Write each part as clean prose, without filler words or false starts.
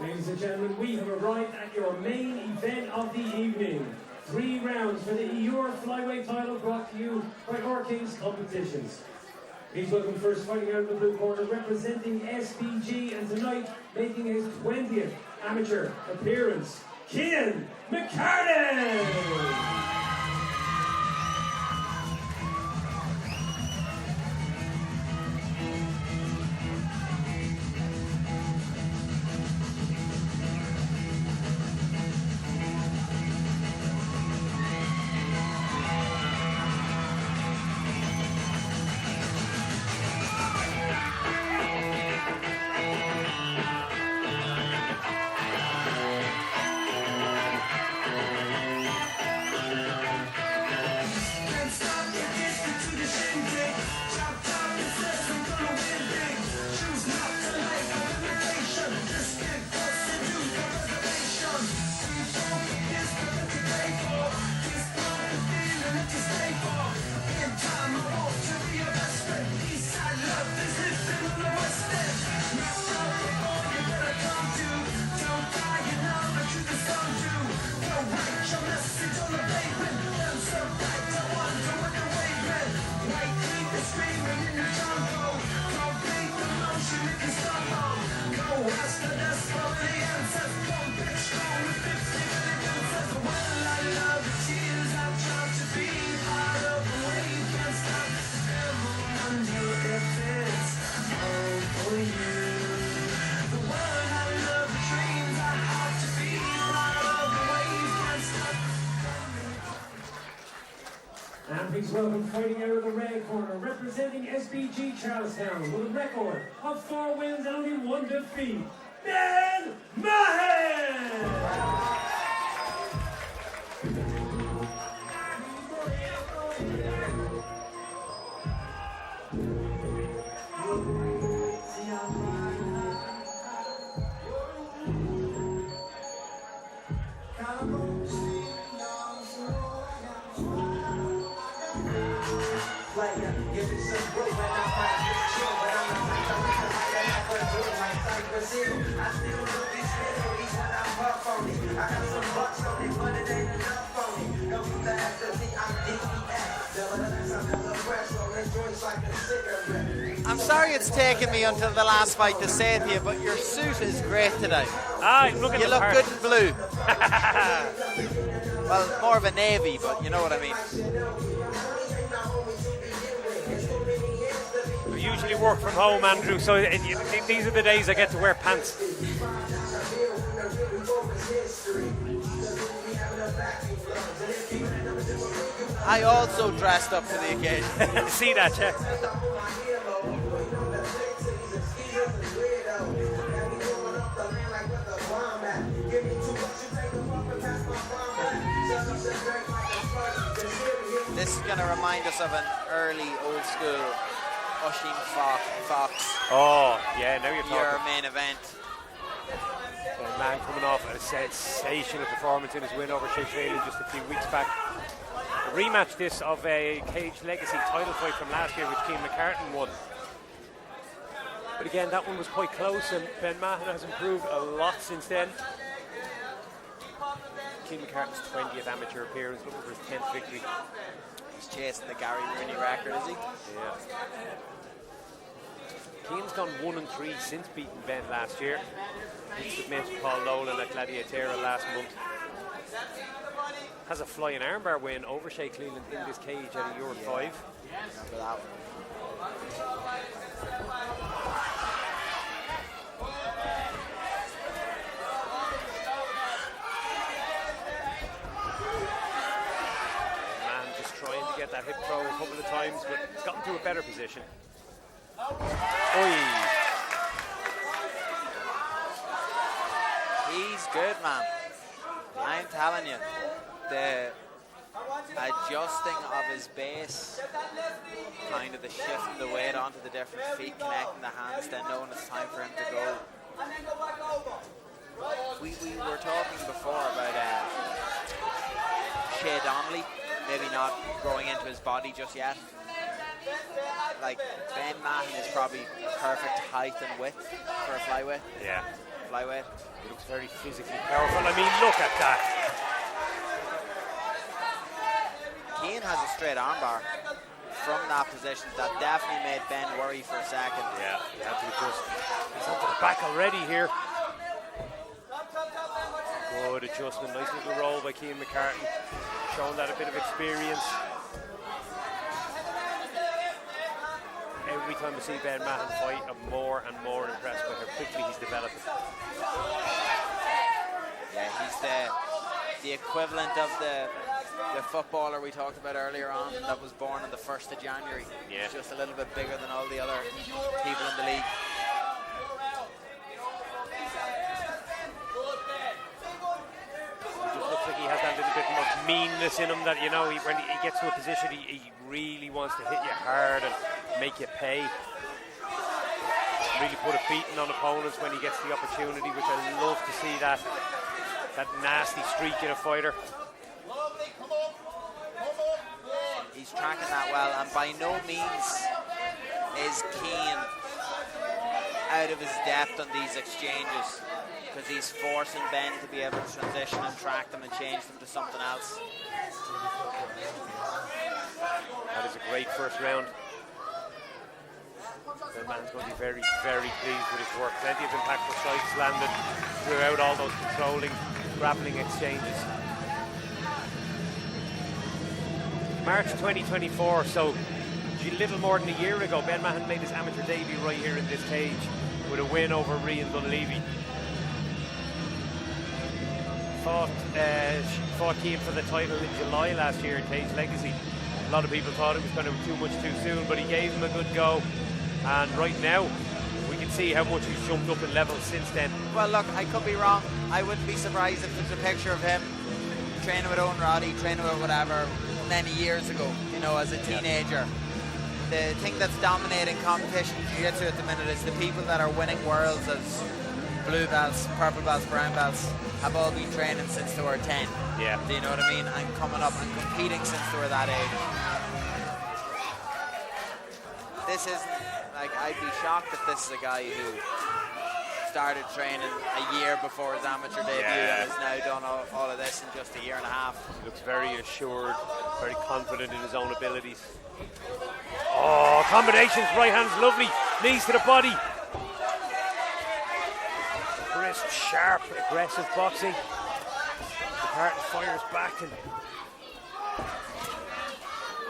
Ladies and gentlemen, we have arrived at your main event of the evening. 3 rounds for the EUR flyweight title brought to you by Our Kings Competitions. Please welcome first fighting out of the blue corner, representing SBG, and tonight making his 20th amateur appearance, Kian McCarton! And please welcome fighting out of the red corner, representing SBG Charlestown with a record of 4 wins and only 1 defeat, Mahon! I'm sorry it's taken me until the last fight to say it to you, but your suit is great today. You look good in blue. Well, more of a navy, but you know what I mean. I usually work from home, Andrew, so these are the days I get to wear pants. I also dressed up for the occasion. See that, yeah. This is going to remind us of an early, old-school Oisin Fox. Oh, yeah, now you're talking. Your main event. So a man coming off a sensational performance in his win over Charlestown just a few weeks back. A rematch this of a Cage Legacy title fight from last year, which Kian McCarton won. But again, that one was quite close, and Ben Mahon has improved a lot since then. Kian McCarton's 20th amateur appearance, looking for his 10th victory. He's chasing the Gary Rooney record, is he? Yeah. Kian's gone 1-3 since beating Ben last year. He submitted Paul Nolan at Gladiatera last month. Has a flying armbar win over Shea Cleveland in this cage at a Euro 5. Remember that one. Man just trying to get that hip throw a couple of times, but he's gotten to a better position. Oi. He's good, man. I'm telling you, the adjusting of his base, kind of the shifting the weight onto the different feet, connecting the hands, then knowing it's time for him to go. We were talking before about Shea Donnelly, maybe not growing into his body just yet. Like, Ben Mahon is probably perfect height and width for a flyweight. Yeah. flyweight. He looks very physically powerful. I mean, look at that. Kian has a straight armbar from that position that definitely made Ben worry for a second. Yeah, he had to adjust. He's onto the back already here. Good adjustment, nice little roll by Kian McCarton, showing that a bit of experience. Every time I see Ben Mahon fight, I'm more and more impressed by how quickly he's developing. Yeah, he's the equivalent of the footballer we talked about earlier on that was born on the 1st of January. Yeah. He's just a little bit bigger than all the other people in the league. It just looks like he has that little bit more meanness in him that, you know, when he gets to a position, he really wants to hit you hard and make you pay. Really put a beating on opponents when he gets the opportunity, which I love to see that nasty streak in a fighter. He's tracking that well, and by no means is Kian out of his depth on these exchanges, because he's forcing Ben to be able to transition and track them and change them to something else. That is a great first round. Ben Mahon's going to be very, very pleased with his work. Plenty of impactful strikes landed throughout all those controlling, grappling exchanges. March 2024, so a little more than a year ago, Ben Mahon made his amateur debut right here in this cage with a win over Rian Dunleavy. Fought Kian for the title in July last year in Cage Legacy. A lot of people thought it was kind of too much too soon, but he gave him a good go. And right now, we can see how much he's jumped up in levels since then. Well, look, I could be wrong. I wouldn't be surprised if there's a picture of him training with Owen Roddy, training with whatever, many years ago, you know, as a teenager. The thing that's dominating competition jiu-jitsu at the minute is the people that are winning worlds as blue belts, purple belts, brown belts, have all been training since they were 10. Yeah. Do you know what I mean? And coming up and competing since they were that age. This isn't, like, I'd be shocked if this is a guy who started training a year before his amateur debut and has now done all of this in just a year and a half. He looks very assured, very confident in his own abilities. Oh, combinations, right hand's lovely, knees to the body. Crisp, sharp, aggressive boxing. McCarton fires back. And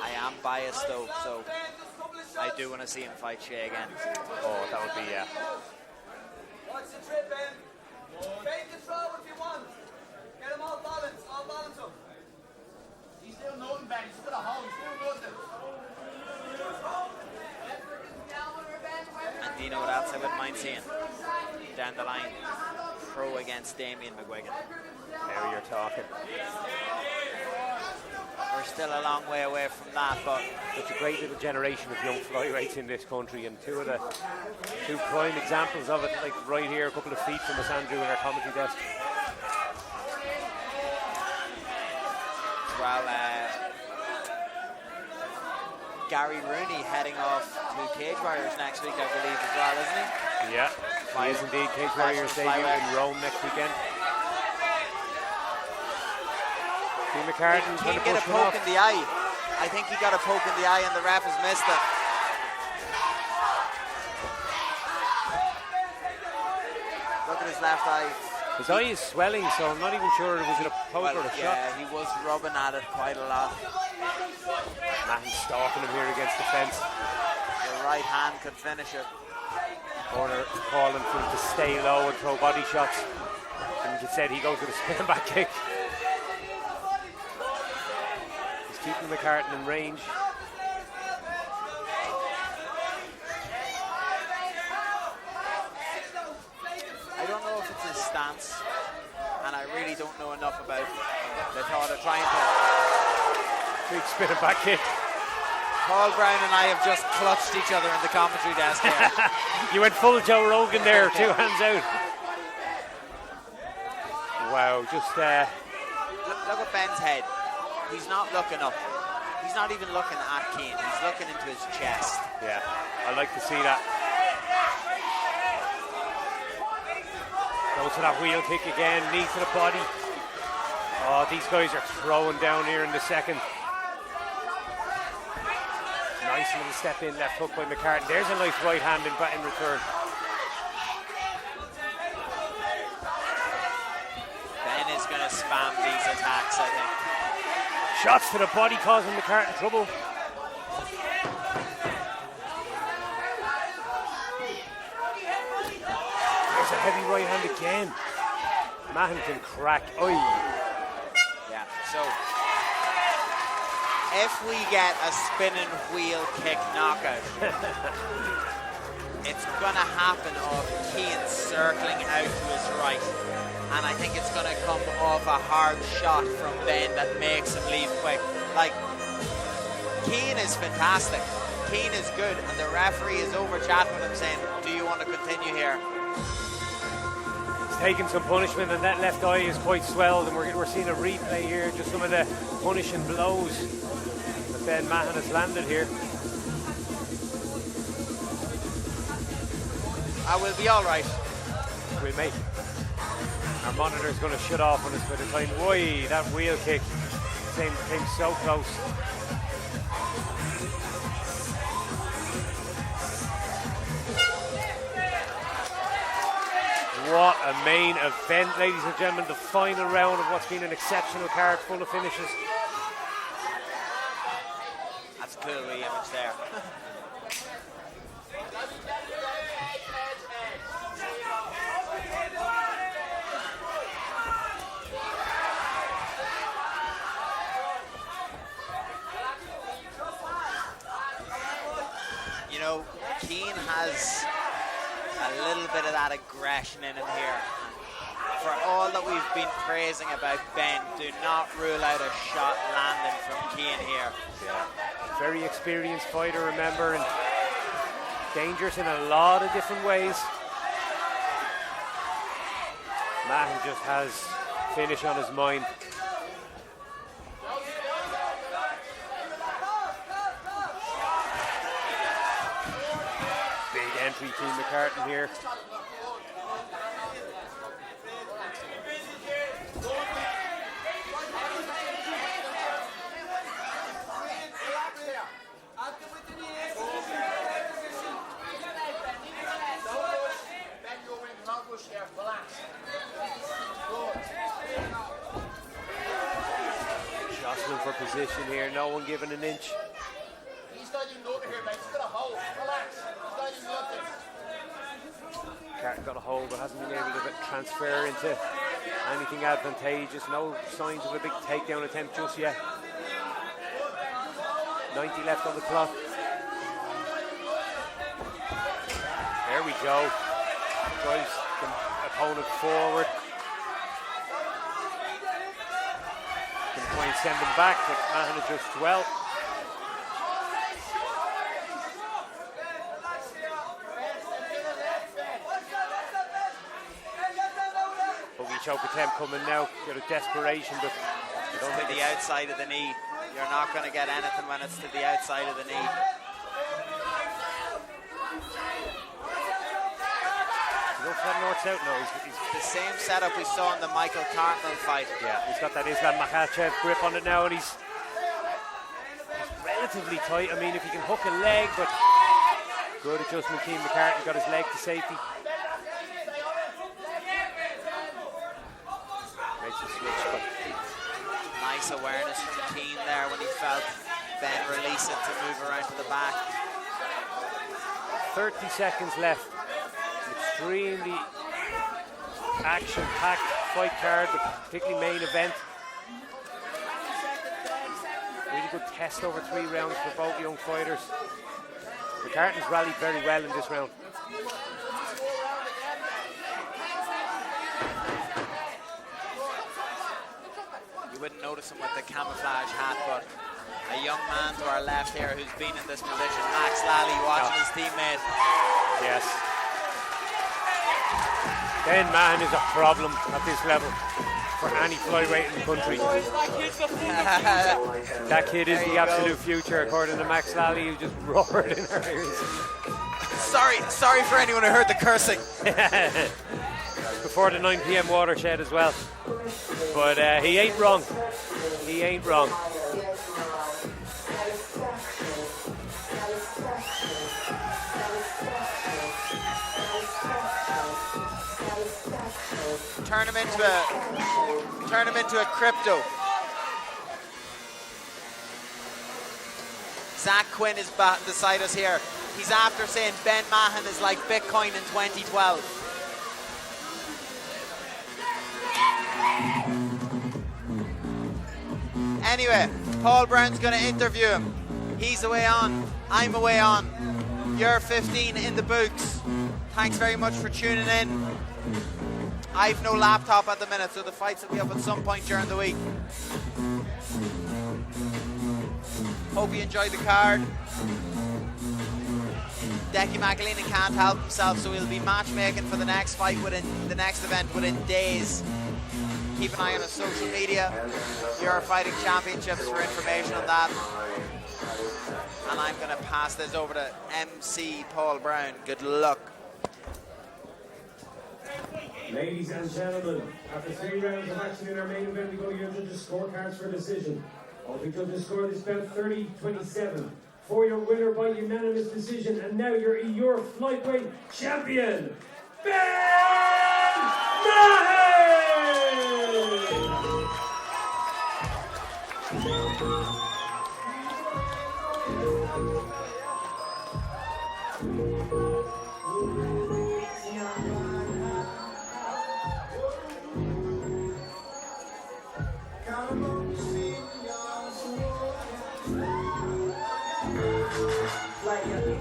I am biased though, so I do want to see him fight Shea again. oh, that would be, yeah. Watch the trip, Ben. Take control if you want. Get him all balance him. He's still nothing, Ben. He's still a hole. He's still nothing. And do you know what else I wouldn't mind seeing? Down the line, Pro against Damien McGuigan. There you're talking. We're still a long way away from that, but It's a great little generation of young flyweights in this country, and two prime examples of it, like right here, a couple of feet from us, Andrew, in our commentary desk. well, Gary Rooney heading off to Cage Warriors next week, I believe, as well, isn't he? Yeah, he is indeed. Cage Warriors debut in Rome next weekend. Kian McCarton He get a poke in the eye. I think he got a poke in the eye and the ref has missed it. Look at his left eye. His eye is swelling, so I'm not even sure it was a poke or a shot. Yeah, he was rubbing at it quite a lot. Mahon stalking him here against the fence. The right hand could finish it. Corner calling for him to stay low and throw body shots. And he said he goes with a spin back kick. He's keeping McCarton in range. I don't know if it's his stance, and I really don't know enough about the thought of trying to. Big spinning back kick. Paul Brown and I have just clutched each other in the commentary desk here. You went full Joe Rogan there, 2 hands out. Wow, just Look at Ben's head. He's not looking up. He's not even looking at Kian. He's looking into his chest. yeah, I like to see that. Goes for that wheel kick again, knee to the body. Oh, these guys are throwing down here in the second. Nice little step in, left hook by McCarton. There's a nice right hand in return. Ben is going to spam these attacks, I think. Shots to the body causing McCarton trouble. There's a heavy right hand again. Mahon can crack. Oi. Yeah, so if we get a spinning wheel kick knockout, it's going to happen off Kian circling out to his right. And I think it's going to come off a hard shot from Ben that makes him leave quick. Like, Kian is fantastic. Kian is good. And the referee is over chatting with him saying, do you want to continue here? He's taking some punishment and that left eye is quite swelled. And we're seeing a replay here. Just some of the punishing blows that Ben Mahon has landed here. I will be all right. We'll make it. Our monitor is going to shut off on us by the time. Why, that wheel kick came so close. What a main event, ladies and gentlemen. The final round of what's been an exceptional card full of finishes. That's a cool wee image there. You know, Kian has a little bit of that aggression in him here. For all that we've been praising about Ben, do not rule out a shot landing from Kian here. Yeah. Very experienced fighter, remember, and dangerous in a lot of different ways. Mahon just has finish on his mind. Entry to McCarton here. Jostling for position here, no one giving an inch. He's not even over here, mate. He's got a hold. Relax. He's not even looking. McCarton got a hold but hasn't been able to transfer into anything advantageous. No signs of a big takedown attempt just yet. 90 left on the clock. There we go. Drives the opponent forward. Can try and send him back, but Mahon adjusts well. Choke attempt coming now, bit of desperation, but it's to the outside of the knee. You're not going to get anything when it's to the outside of the knee. North-south, no, he's the same setup we saw in the Michael Cartmel fight. Yeah, he's got that Islam Makhachev grip on it now, and he's relatively tight. I mean, if he can hook a leg, but good adjustment. Kian McCarton got his leg to safety. Nice awareness from Kian there when he felt Ben release it to move around to the back. 30 seconds left. Extremely action-packed fight card, but particularly main event. Really good test over 3 rounds for both young fighters. McCarton's rallied very well in this round. Wouldn't notice him with the camouflage hat, but a young man to our left here who's been in this position, Max Lally, watching his teammate. Yes. Ben Mahon is a problem at this level for any flyweight in the country. That kid is the absolute future, according to Max Lally, who just roared in our ears. Sorry for anyone who heard the cursing. before the 9 p.m. watershed as well. But he ain't wrong. He ain't wrong. Turn him into a crypto. Zach Quinn is beside us here. He's after saying Ben Mahon is like Bitcoin in 2012. Anyway, Paul Brown's going to interview him. He's away on. I'm away on. You're 15 in the books. Thanks very much for tuning in. I've no laptop at the minute, so the fights will be up at some point during the week. Hope you enjoyed the card. Decky McAleenan can't help himself, so he'll be matchmaking for the next fight the next event within days. Keep an eye on his social media, Your Fighting Championships, for information on that. And I'm going to pass this over to MC Paul Brown. Good luck. Ladies and gentlemen, after 3 rounds of action in our main event, we go to your judges' scorecards for decision. All the judges scored this bout 30-27 for your winner by unanimous decision, and now your flyweight champion, Ben Mahon!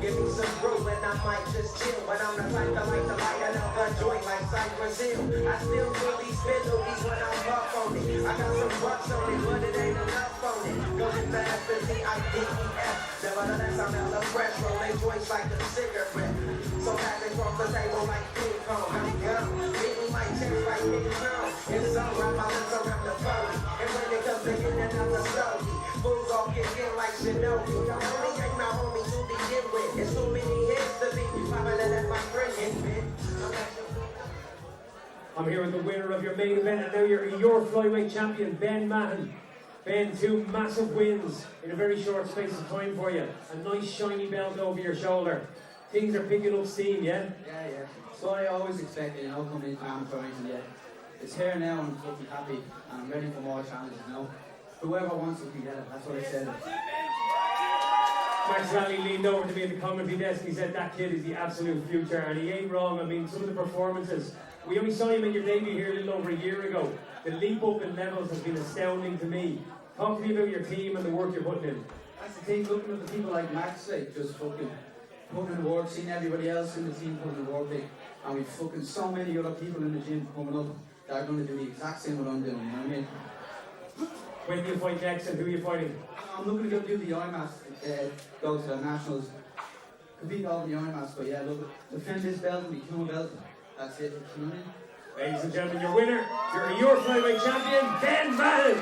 Give me some growth and I might just chill. But I'm the type that like to light another joint like Cypress Hill. I still feel these penalties when I'm up on it. I got some bucks on it, but it ain't enough on it. Going fast as D-I-D-E-F. Nevertheless, I'm hella fresh, rolling joints like a cigarette. So having from the table like King Kong. I'm young, beating my chest like King Kong. It's all right, my lips around the phone. And when it comes to getting another stogie, fools all get in like Shinobi. Y'all only ain't my homie to begin with. It's too many hits to be popping at my friend in. I'm here with the winner of your main event, and now your flyweight champion, Ben Mahon. Ben, 2 massive wins in a very short space of time for you. A nice shiny belt over your shoulder. Things are picking up steam, yeah? Yeah. So I always expected, coming into amateurs, and it's here now, and I'm fucking happy, and I'm ready for more challenges, Whoever wants it can get it, that's what I said. Max Raleigh leaned over to me at the commentary desk and he said that kid is the absolute future, and he ain't wrong. I mean, some of the performances, we only saw him in your debut here a little over a year ago. The leap up in levels has been astounding to me. Talk to me about your team and the work you're putting in. That's the thing, looking at the people like Max, just fucking putting in the work, seeing everybody else in the team putting in the work, and we've fucking so many other people in the gym coming up that are going to do the exact same what I'm doing, you know what I mean? When do you fight next and who are you fighting? I'm looking to go do the IMAS, go to the Nationals, compete all the IMAS, but defend this belt and become a belt. That's it, you know what I mean? Ladies and gentlemen, your winner, your flyweight champion, Ben Mahon!